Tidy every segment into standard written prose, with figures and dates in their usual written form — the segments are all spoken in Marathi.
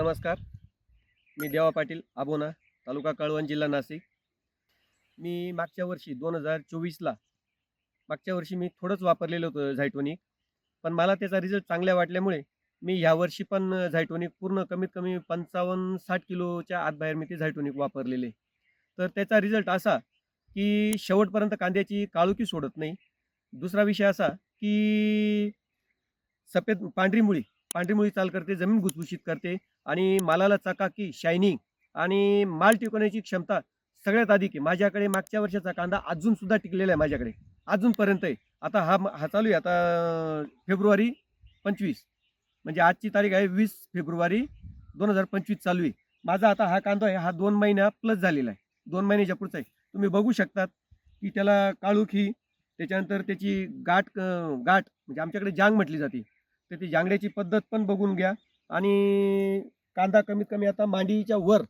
नमस्कार. मी देवा पाटील आबोना, तालुका कळवण, जिल्हा नाशिक. मी मागच्या वर्षी 2024ला मागच्या वर्षी मी थोडंच वापरलेलं होतं झायटोनिक. पण मला त्याचा रिझल्ट चांगला वाटल्यामुळे मी ह्यावर्षी पण झायटोनिक पूर्ण कमीत कमी 55-60 किलोच्या आतबाहेर मी ते झायटोनिक वापरलेले. तर त्याचा रिझल्ट असा, की शेवटपर्यंत कांद्याची काळोखी सोडत नाही. दुसरा विषय असा, की पांढरी मुळी चाल करते, जमीन भुसभुशीत करते आणि मालाला चकाकी, शायनिंग आणि माल टिकवण्याची क्षमता सगळ्यात अधिक आहे. माझ्याकडे मागच्या वर्षाचा कांदा अजूनसुद्धा टिकलेला आहे माझ्याकडे. अजूनपर्यंत आहे. आता हा चालू आहे आता फेब्रुवारी 25 म्हणजे आजची तारीख आहे 20 फेब्रुवारी 2025 चालू आहे. माझा आता हा कांदा आहे, हा 2 महिना प्लस झालेला आहे. 2 महिन्याच्या पुढचा आहे. तुम्ही बघू शकतात, की त्याला काळोखी, त्याच्यानंतर त्याची गाठ म्हणजे आमच्याकडे जांग म्हटली जाते. तर ती जांगड्याची पद्धत पण बघून घ्या आणि कांदा कमीत कमी आता मांडीच्या वर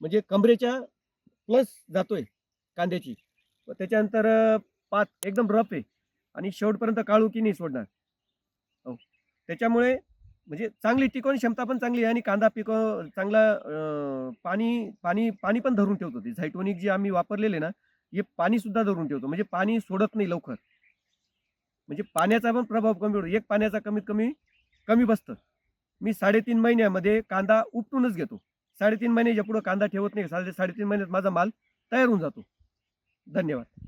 म्हणजे कमरेच्या प्लस जातोय कांद्याची. त्याच्यानंतर पात एकदम रफ आहे आणि शेवटपर्यंत काळोखी नाही सोडणार. हो. त्याच्यामुळे म्हणजे चांगली टिकवणी क्षमता पण चांगली आहे आणि कांदा चांगला पाणी पाणी पाणी पण धरून ठेवतो. ते झायटोनिक जे आम्ही वापरलेले ना, हे पाणीसुद्धा धरून ठेवतो. म्हणजे पाणी सोडत नाही लवकर. म्हणजे पाण्याचा पण प्रभाव कमी होतो. एक पाण्याचा कमीत कमी कमी बसतं. मी 3.5 महिन्यामध्ये कांदा उपटूनच घेतो. 3.5 महिन्याच्या पुढे कांदा ठेवत नाही. 3.5 महिन्यात माझा माल तयार होऊन जातो. धन्यवाद.